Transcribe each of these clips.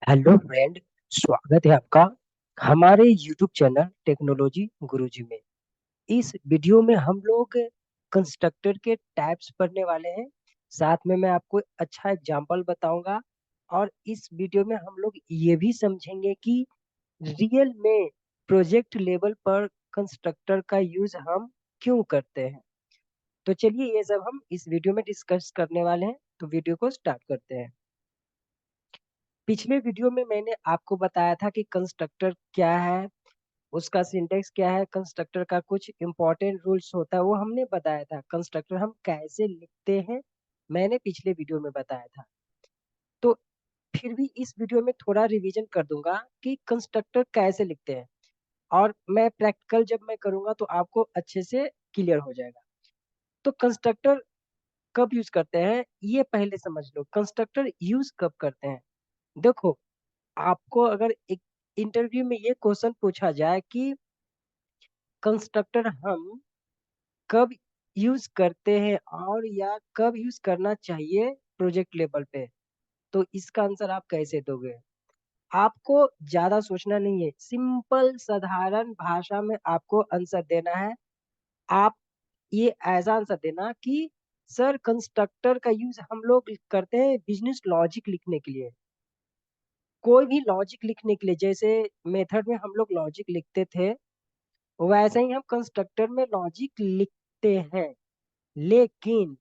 Hello friend. स्वागत है आपका हमारे यूट्यूब चैनल टेक्नोलॉजी गुरुजी में। इस वीडियो में हम लोग कंस्ट्रक्टर के टाइप्स पढ़ने वाले हैं। साथ में मैं आपको अच्छा एग्जांपल बताऊंगा। और इस वीडियो में हम लोग ये भी समझेंगे कि रियल में प्रोजेक्ट लेवल पर कंस्ट्रक्टर का यूज हम क्यों करते हैं। तो चलिए ये सब हम इस वीडियो में डिस्कस करने वाले हैं। तो वीडियो को स्टार्ट करते हैं। पिछले वीडियो में मैंने आपको बताया था कि कंस्ट्रक्टर क्या है, उसका सिंटेक्स क्या है, कंस्ट्रक्टर का कुछ इंपॉर्टेंट रूल्स होता है वो हमने बताया था। कंस्ट्रक्टर हम कैसे लिखते हैं मैंने पिछले वीडियो में बताया था। तो फिर भी इस वीडियो में थोड़ा रिवीजन कर दूंगा कि कंस्ट्रक्टर कैसे लिखते हैं। और मैं प्रैक्टिकल जब मैं करूंगा तो आपको अच्छे से क्लियर हो जाएगा। तो कंस्ट्रक्टर कब यूज करते हैं ये पहले समझ लो। कंस्ट्रक्टर यूज कब करते हैं, देखो। आपको अगर एक इंटरव्यू में ये क्वेश्चन पूछा जाए कि कंस्ट्रक्टर हम कब यूज करते हैं और या कब यूज करना चाहिए प्रोजेक्ट लेवल पे, तो इसका आंसर आप कैसे दोगे। आपको ज्यादा सोचना नहीं है, सिंपल साधारण भाषा में आपको आंसर देना है। आप ये ऐसा आंसर देना कि सर कंस्ट्रक्टर का यूज हम लोग करते हैं बिजनेस लॉजिक लिखने के लिए। कोई भी लॉजिक लिखने के लिए, जैसे मेथड में हम लोग लॉजिक लिखते थे वैसे ही हम कंस्ट्रक्टर में लॉजिक लिखते हैं। लेकिन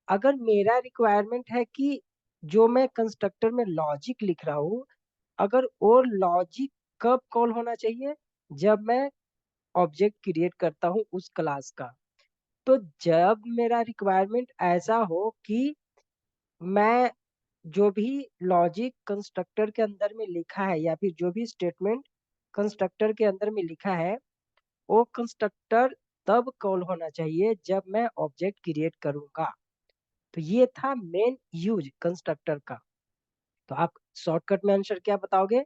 अगर मेरा रिक्वायरमेंट है कि जो मैं कंस्ट्रक्टर में लॉजिक लिख रहा हूँ, अगर वो लॉजिक कब कॉल होना चाहिए, जब मैं ऑब्जेक्ट क्रिएट करता हूँ उस क्लास का। तो जब मेरा रिक्वायरमेंट ऐसा हो कि मैं जो भी लॉजिक कंस्ट्रक्टर के अंदर में लिखा है या फिर जो भी स्टेटमेंट कंस्ट्रक्टर के अंदर में लिखा है वो कंस्ट्रक्टर तब कॉल होना चाहिए जब मैं ऑब्जेक्ट क्रिएट करूंगा। तो ये था मेन यूज कंस्ट्रक्टर का। तो आप शॉर्टकट में आंसर क्या बताओगे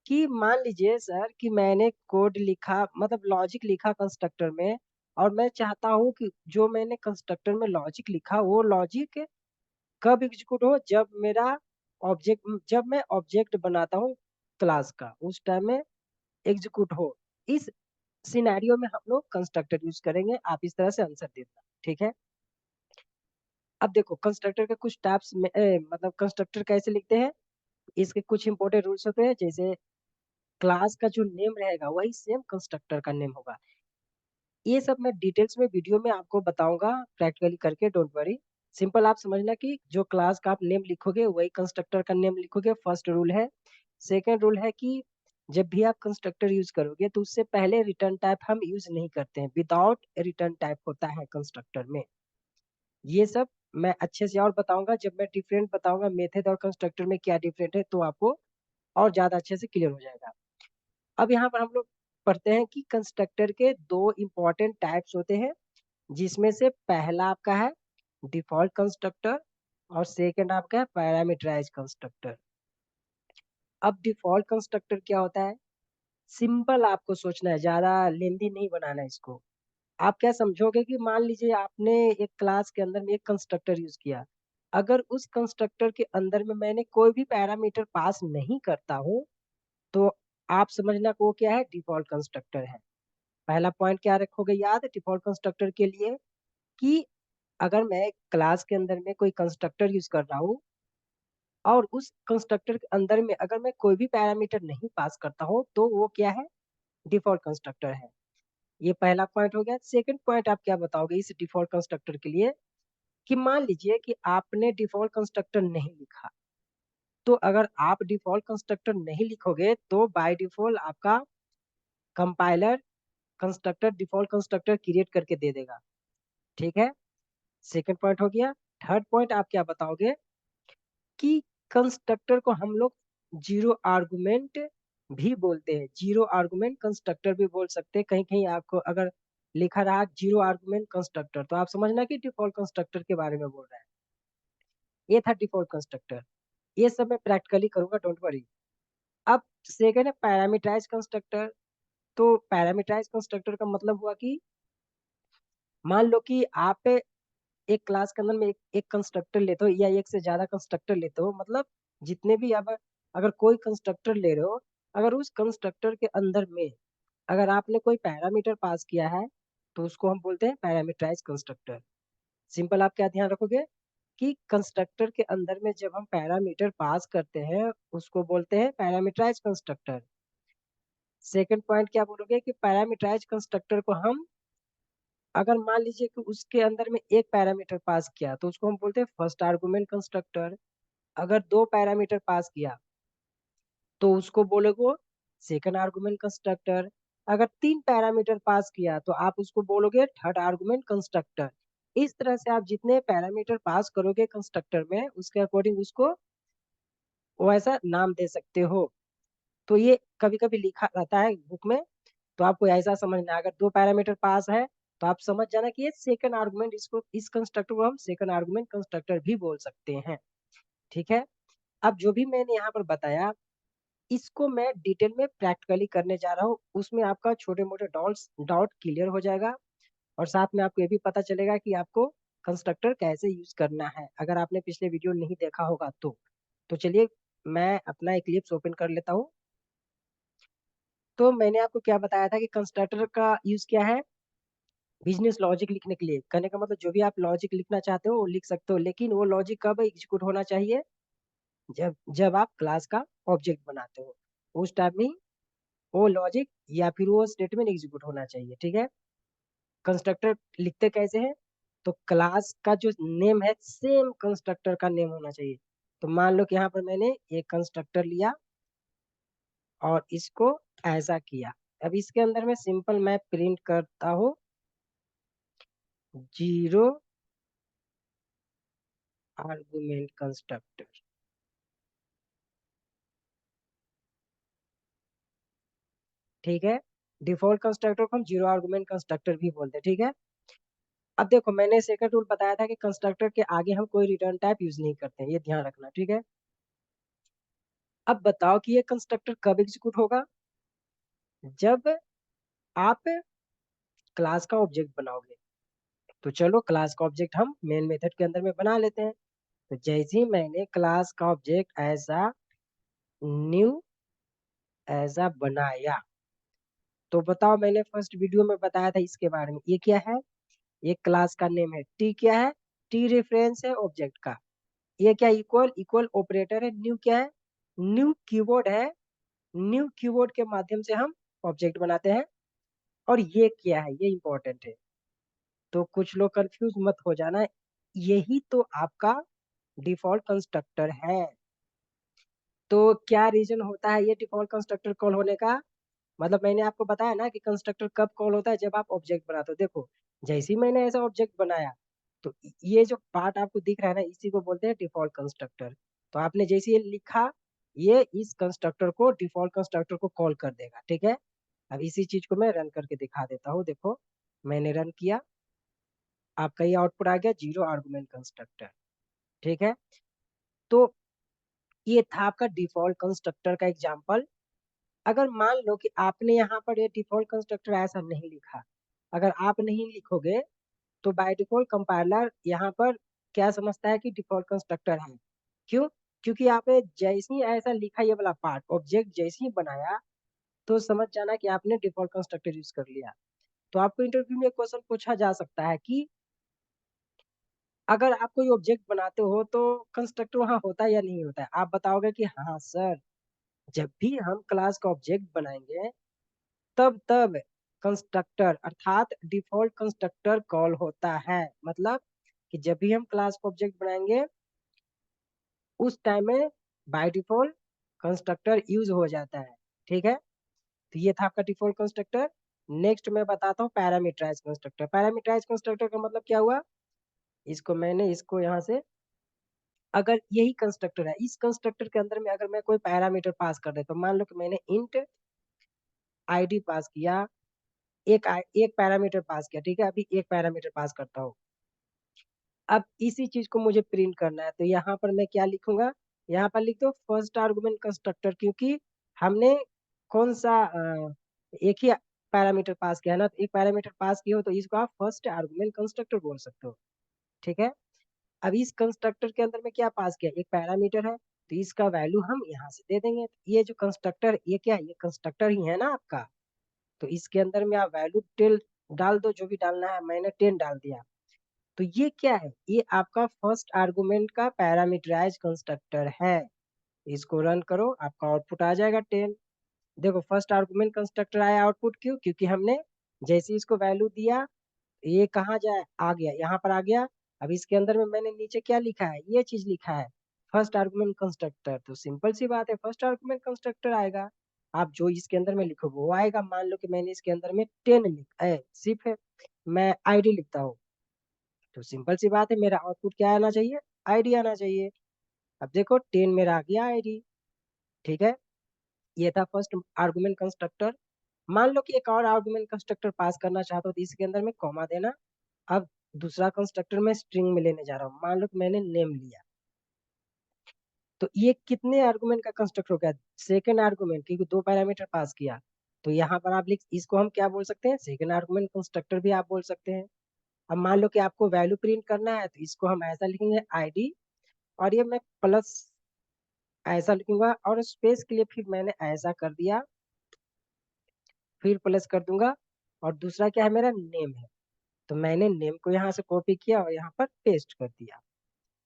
कि मान लीजिए सर कि मैंने कोड लिखा, मतलब लॉजिक लिखा कंस्ट्रक्टर में, और मैं चाहता हूँ कि जो मैंने कंस्ट्रक्टर में लॉजिक लिखा वो लॉजिक कब एग्जीक्यूट हो, जब मेरा ऑब्जेक्ट, जब मैं ऑब्जेक्ट बनाता हूँ क्लास का उस टाइम में एग्जीक्यूट हो। इस सिनेरियो में हम लोग कंस्ट्रक्टर यूज करेंगे। आप इस तरह से आंसर देना, ठीक है। अब देखो कंस्ट्रक्टर के कुछ टाइप्स में मतलब कंस्ट्रक्टर कैसे लिखते हैं, इसके कुछ इंपॉर्टेंट रूल्स होते हैं। जैसे क्लास का जो नेम रहेगा वही सेम कंस्ट्रक्टर का नेम होगा। ये सब मैं डिटेल्स में वीडियो में आपको बताऊंगा प्रैक्टिकली करके, डोंट वरी। सिंपल आप समझना कि जो क्लास का आप नेम लिखोगे वही कंस्ट्रक्टर का नेम लिखोगे, फर्स्ट रूल है। सेकंड रूल है कि जब भी आप कंस्ट्रक्टर यूज करोगे तो उससे पहले रिटर्न टाइप हम यूज नहीं करते हैं, विदाउट रिटर्न टाइप होता है कंस्ट्रक्टर में। ये सब मैं अच्छे से और बताऊंगा जब मैं डिफरेंट बताऊंगा मेथड और कंस्ट्रक्टर में क्या डिफरेंट है, तो आपको और ज्यादा अच्छे से क्लियर हो जाएगा। अब यहाँ पर हम लोग पढ़ते हैं कि कंस्ट्रक्टर के दो इंपॉर्टेंट टाइप्स होते हैं, जिसमें से पहला आपका है डिफॉल्ट कंस्ट्रक्टर और सेकंड आपका है पैरामीटराइज कंस्ट्रक्टर। अब डिफॉल्ट कंस्ट्रक्टर क्या होता है, सिंपल आपको सोचना है, ज्यादा लेंदी नहीं बनाना है इसको। आप क्या समझोगे कि मान लीजिए आपने एक क्लास के अंदर में एक कंस्ट्रक्टर यूज किया, अगर उस कंस्ट्रक्टर के अंदर में मैंने कोई भी पैरामीटर पास नहीं करता हूँ, तो आप समझना को क्या है, डिफॉल्ट कंस्ट्रक्टर है। पहला पॉइंट क्या रखोगे याद डिफॉल्ट कंस्ट्रक्टर के लिए, कि अगर मैं क्लास के अंदर में कोई कंस्ट्रक्टर यूज कर रहा हूँ और उस कंस्ट्रक्टर के अंदर में अगर मैं कोई भी पैरामीटर नहीं पास करता हूँ तो वो क्या है, डिफॉल्ट कंस्ट्रक्टर है। ये पहला पॉइंट हो गया। सेकंड पॉइंट आप क्या बताओगे इस डिफॉल्ट कंस्ट्रक्टर के लिए, कि मान लीजिए कि आपने डिफॉल्ट कंस्ट्रक्टर नहीं लिखा। तो अगर आप डिफॉल्ट कंस्ट्रक्टर नहीं लिखोगे तो बाय डिफॉल्ट आपका compiler constructor default constructor create करके दे देगा, ठीक है। सेकंड पॉइंट हो गया। थर्ड पॉइंट आप क्या बताओगे कि कंस्ट्रक्टर को हम लोग जीरो आर्गुमेंट भी बोलते हैं, जीरो आर्गुमेंट कंस्ट्रक्टर भी बोल सकते हैं। कहीं कहीं आपको अगर लिखा रहा जीरो आर्गुमेंट कंस्ट्रक्टर तो आप समझना कि डिफॉल्ट कंस्ट्रक्टर के बारे में बोल रहा है। ये था डिफॉल्ट कंस्ट्रक्टर। ये सब मैं प्रैक्टिकली करूंगा, डोंट वरी। अब सेकंड है पैरामीटराइज कंस्ट्रक्टर। तो पैरामीटराइज कंस्ट्रक्टर का मतलब हुआ कि मान लो कि आप एक क्लास के अंदर में एक कंस्ट्रक्टर लेते हो या एक से ज्यादा कंस्ट्रक्टर लेते हो, मतलब जितने भी अब अगर कोई कंस्ट्रक्टर ले रहे हो, अगर उस कंस्ट्रक्टर के अंदर में अगर आपने कोई पैरामीटर पास किया है तो उसको हम बोलते हैं पैरामीटराइज कंस्ट्रक्टर। सिंपल, आप क्या ध्यान रखोगे कि कंस्ट्रक्टर के अंदर में जब हम पैरामीटर पास करते हैं उसको बोलते हैं पैरामीटराइज कंस्ट्रक्टर। सेकंड पॉइंट क्या बोलोगे कि पैरामीटराइज कंस्ट्रक्टर को हम अगर मान लीजिए कि उसके अंदर में एक पैरामीटर पास किया तो उसको हम बोलते हैं फर्स्ट आर्गुमेंट कंस्ट्रक्टर। अगर दो पैरामीटर पास किया तो उसको बोलोगे सेकंड आर्गुमेंट कंस्ट्रक्टर। अगर तीन पैरामीटर पास किया तो आप उसको बोलोगे थर्ड आर्गुमेंट कंस्ट्रक्टर। इस तरह से आप जितने पैरामीटर पास करोगे कंस्ट्रक्टर में उसके अकॉर्डिंग उसको वैसा नाम दे सकते हो। तो ये कभी कभी लिखा रहता है बुक में, तो आपको ऐसा समझना है, अगर दो पैरामीटर पास है तो आप समझ जाना कि ये सेकंड आर्गुमेंट, इसको इस कंस्ट्रक्टर को हम सेकंड आर्गुमेंट कंस्ट्रक्टर भी बोल सकते हैं। ठीक है। अब जो भी मैंने यहाँ पर बताया इसको मैं डिटेल में प्रैक्टिकली करने जा रहा हूँ, उसमें आपका छोटे मोटे डाउट क्लियर हो जाएगा और साथ में आपको ये भी पता चलेगा कि आपको कंस्ट्रक्टर कैसे यूज करना है, अगर आपने पिछले वीडियो नहीं देखा होगा तो चलिए मैं अपना इक्लिप्स ओपन कर लेता हूँ। तो मैंने आपको क्या बताया था कि कंस्ट्रक्टर का यूज क्या है, बिजनेस लॉजिक लिखने के लिए। कहने का मतलब जो भी आप लॉजिक लिखना चाहते हो वो लिख सकते हो, लेकिन वो लॉजिक कब एग्जीक्यूट होना चाहिए, जब जब आप क्लास का ऑब्जेक्ट बनाते हो उस टाइम में वो लॉजिक या फिर वो स्टेटमेंट एग्जीक्यूट होना चाहिए। ठीक है। कंस्ट्रक्टर लिखते कैसे हैं, तो क्लास का जो नेम है सेम कंस्ट्रक्टर का नेम होना चाहिए। तो मान लो कि यहाँ पर मैंने एक कंस्ट्रक्टर लिया और इसको ऐसा किया। अब इसके अंदर में सिंपल मैं प्रिंट करता हूँ जीरो आर्गुमेंट कंस्ट्रक्टर। ठीक है। डिफॉल्ट कंस्ट्रक्टर को हम जीरो आर्गुमेंट कंस्ट्रक्टर भी बोलते हैं। ठीक है। अब देखो मैंने सेकंड रूल बताया था कि कंस्ट्रक्टर के आगे हम कोई रिटर्न टाइप यूज नहीं करते हैं, ये ध्यान रखना। ठीक है। अब बताओ कि ये कंस्ट्रक्टर कब एग्जीक्यूट होगा, जब आप क्लास का ऑब्जेक्ट बनाओगे। तो चलो क्लास का ऑब्जेक्ट हम मेन मेथड के अंदर में बना लेते हैं। तो जैसे ही मैंने क्लास का ऑब्जेक्ट ऐसा न्यू ऐसा बनाया, तो बताओ मैंने फर्स्ट वीडियो में बताया था इसके बारे में, ये क्या है, ये क्लास का नेम है। टी क्या है, टी रेफरेंस है ऑब्जेक्ट का। ये क्या, इक्वल इक्वल ऑपरेटर है। न्यू क्या है, न्यू कीवर्ड है। न्यू कीवर्ड के माध्यम से हम ऑब्जेक्ट बनाते हैं। और ये क्या है, ये इंपॉर्टेंट है, तो कुछ लोग कंफ्यूज मत हो जाना, यही तो आपका डिफॉल्ट कंस्ट्रक्टर है। तो क्या रीजन होता है ये डिफॉल्ट कंस्ट्रक्टर कॉल होने का, मतलब मैंने आपको बताया ना कि कंस्ट्रक्टर कब कॉल होता है, जब आप ऑब्जेक्ट बनाते हो। देखो जैसे ही मैंने ऐसा ऑब्जेक्ट बनाया तो ये जो पार्ट आपको दिख रहा है ना इसी को बोलते हैं डिफॉल्ट कंस्ट्रक्टर। तो आपने जैसे ये लिखा, ये इस कंस्ट्रक्टर को डिफॉल्ट कंस्ट्रक्टर को कॉल कर देगा। ठीक है। अब इसी चीज को मैं रन करके दिखा देता हूँ। देखो मैंने रन किया, आपका ये आउटपुट आ गया जीरो आर्गुमेंट कंस्ट्रक्टर। ठीक है। तो ये था आपका डिफॉल्ट कंस्ट्रक्टर का एग्जांपल। अगर मान लो कि आपने यहाँ पर ये डिफॉल्ट कंस्ट्रक्टर ऐसा नहीं लिखा, अगर आप नहीं लिखोगे तो बाय डिफॉल्ट कंपाइलर यहाँ पर क्या समझता है कि डिफॉल्ट कंस्ट्रक्टर है। क्यों, क्योंकि आपने जैसे ही ऐसा लिखा ये वाला पार्ट ऑब्जेक्ट जैसे ही बनाया तो समझ जाना कि आपने डिफॉल्ट कंस्ट्रक्टर यूज कर लिया। तो आपको इंटरव्यू में क्वेश्चन पूछा जा सकता है कि अगर आप कोई ऑब्जेक्ट बनाते हो तो कंस्ट्रक्टर वहां होता है या नहीं होता है। आप बताओगे कि हाँ सर, जब भी हम क्लास का ऑब्जेक्ट बनाएंगे तब तब कंस्ट्रक्टर अर्थात डिफॉल्ट कंस्ट्रक्टर कॉल होता है। मतलब कि जब भी हम क्लास का ऑब्जेक्ट बनाएंगे उस टाइम में बाय डिफॉल्ट कंस्ट्रक्टर यूज हो जाता है। ठीक है। तो ये था आपका डिफॉल्ट कंस्ट्रक्टर। नेक्स्ट मैं बताता हूँ पैरामीटराइज कंस्ट्रक्टर। पैरामीटराइज कंस्ट्रक्टर का मतलब क्या हुआ, इसको मैंने इसको यहाँ से, अगर यही कंस्ट्रक्टर है इस कंस्ट्रक्टर के अंदर में अगर मैं कोई पैरामीटर पास कर देता हूँ, मान लो कि मैंने इंट आईडी पास किया, एक पैरामीटर पास किया। ठीक है। अभी एक पैरामीटर पास करता हूँ, अब इसी चीज को मुझे प्रिंट करना है तो यहाँ पर मैं क्या लिखूंगा, यहाँ पर लिख दो फर्स्ट आर्गुमेंट कंस्ट्रक्टर, क्योंकि हमने कौन सा एक ही पैरामीटर पास किया है ना, तो एक पैरामीटर पास किया हो तो इसको आप फर्स्ट आर्गुमेंट कंस्ट्रक्टर बोल सकते हो। ठीक है। अब इस कंस्ट्रक्टर के अंदर में क्या पास किया, एक पैरामीटर है, तो इसका वैल्यू हम यहाँ से दे देंगे। ये जो कंस्ट्रक्टर, ये क्या है, ये कंस्ट्रक्टर ही है ना आपका। तो इसके अंदर में आप वैल्यू 10 डाल दो, जो भी डालना है। मैंने 10 डाल दिया। तो ये क्या है, ये आपका फर्स्ट आर्गुमेंट का पैरामीटराइज कंस्ट्रक्टर है। इसको रन करो, आपका आउटपुट आ जाएगा 10। देखो फर्स्ट आर्गुमेंट कंस्ट्रक्टर आया आउटपुट, क्यों? क्योंकि हमने जैसे इसको वैल्यू दिया, ये कहाँ जाए, आ गया, यहाँ पर आ गया। अब इसके अंदर में मैंने नीचे क्या लिखा है, ये चीज लिखा है फर्स्ट आर्गुमेंट कंस्ट्रक्टर। तो सिंपल सी बात है, फर्स्ट आर्गुमेंट कंस्ट्रक्टर आएगा। आप जो इसके अंदर में लिखो वो आएगा। मान लो कि मैंने इसके अंदर में 10 लिखा है, सिर्फ है, मैं आईडी लिखता हूँ। तो सिंपल सी बात है, मेरा आउटपुट क्या आना चाहिए, आईडी आना चाहिए। अब देखो 10 मेरा आ गया आईडी। ठीक है, ये था फर्स्ट आर्गुमेंट कंस्ट्रक्टर। मान लो कि एक और आर्गुमेंट कंस्ट्रक्टर पास करना चाहता हूँ, तो इसके अंदर में कॉमा देना। अब दूसरा कंस्ट्रक्टर मैं स्ट्रिंग में लेने जा रहा हूँ। मान लो कि मैंने नेम लिया, तो ये कितने आर्गुमेंट का कंस्ट्रक्टर हो गया, सेकेंड आर्गुमेंट, क्योंकि 2 पैरामीटर पास किया। तो यहाँ पर आप लिख, इसको हम क्या बोल सकते हैं, सेकेंड आर्गुमेंट कंस्ट्रक्टर भी आप बोल सकते हैं। अब मान लो कि आपको वैल्यू प्रिंट करना है, तो इसको हम ऐसा लिखेंगे आईडी, और ये मैं प्लस ऐसा लिखूंगा, और स्पेस के लिए फिर मैंने ऐसा कर दिया, फिर प्लस कर दूंगा। और दूसरा क्या है, मेरा नेम है। तो मैंने नेम को यहाँ से कॉपी किया और यहाँ पर पेस्ट कर दिया।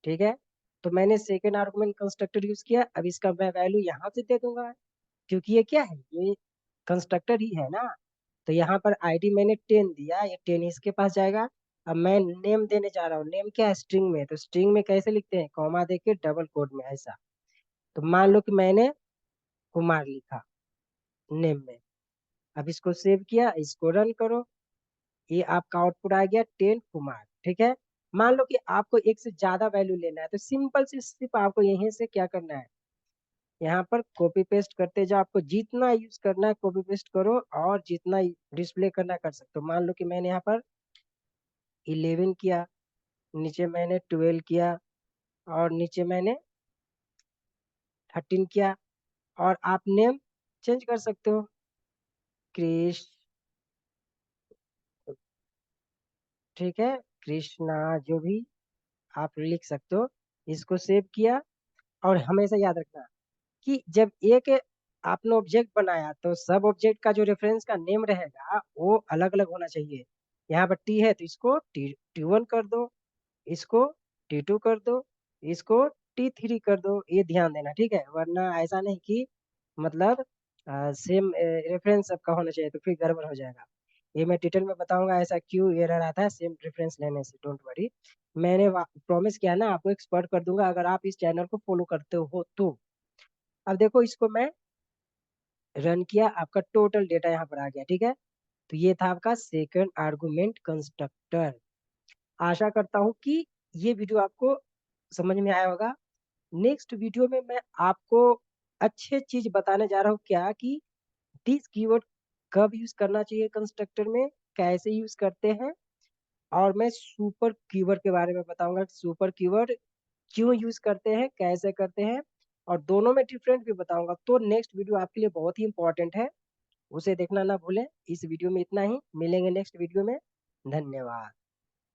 ठीक है, तो मैंने सेकेंड आर्गुमेंट कंस्ट्रक्टर यूज किया। अब इसका मैं वैल्यू यहाँ से दे दूंगा, क्योंकि ये क्या है, ये कंस्ट्रक्टर ही है ना। तो यहाँ पर आईडी मैंने 10 दिया, ये 10 इसके पास जाएगा। अब मैं नेम देने जा रहा हूँ, नेम क्या है, स्ट्रिंग में। तो स्ट्रिंग में कैसे लिखते हैं, कॉमा देके डबल कोड में ऐसा। तो मान लो कि मैंने कुमार लिखा नेम में। अब इसको सेव किया, इसको रन करो, ये आपका आउटपुट आ गया 10 कुमार। ठीक है, मान लो कि आपको एक से ज्यादा वैल्यू लेना है, तो सिंपल से सिर्फ आपको यहीं से क्या करना है, यहाँ पर कॉपी पेस्ट करते जाओ। आपको जितना यूज करना है कॉपी पेस्ट करो, और जितना डिस्प्ले करना है कर सकते हो। मान लो कि मैंने यहाँ पर 11 किया, नीचे मैंने 12 किया, और नीचे मैंने 13 किया। और आप नेम चेंज कर सकते हो, क्रिश, ठीक है, कृष्णा, जो भी आप लिख सकते हो। इसको सेव किया। और हमेशा याद रखना कि जब एक आपने ऑब्जेक्ट बनाया, तो सब ऑब्जेक्ट का जो रेफरेंस का नेम रहेगा वो अलग अलग होना चाहिए। यहाँ पर टी है, तो इसको T1 कर दो, इसको T2 कर दो, इसको T3 कर दो। ये ध्यान देना, ठीक है, वरना ऐसा नहीं कि मतलब सेम रेफरेंस सबका होना चाहिए, तो फिर गड़बड़ हो जाएगा। ये मैं डिटेल में बताऊंगा ऐसा क्यों एरर आता है सेम रेफरेंस लेने से, डोंट वरी। मैंने प्रॉमिस किया ना, आपको एक्सपर्ट कर दूंगा अगर आप इस चैनल को फॉलो करते हो तो। अब देखो इसको मैं रन किया, आपका टोटल डेटा यहाँ पर आ गया। ठीक है, तो ये था आपका सेकंड आर्गुमेंट कंस्ट्रक्टर। आशा करता हूँ कि ये वीडियो आपको समझ में आया होगा। नेक्स्ट वीडियो में मैं आपको अच्छे चीज बताने जा रहा हूँ, क्या कि दिस कीवर्ड कब यूज करना चाहिए कंस्ट्रक्टर में, कैसे यूज करते हैं। और मैं सुपर कीवर्ड के बारे में बताऊंगा, सुपर कीवर्ड क्यों यूज करते हैं, कैसे करते हैं, और दोनों में डिफरेंट भी बताऊंगा। तो नेक्स्ट वीडियो आपके लिए बहुत ही इंपॉर्टेंट है, उसे देखना ना भूलें। इस वीडियो में इतना ही, मिलेंगे नेक्स्ट वीडियो में। धन्यवाद।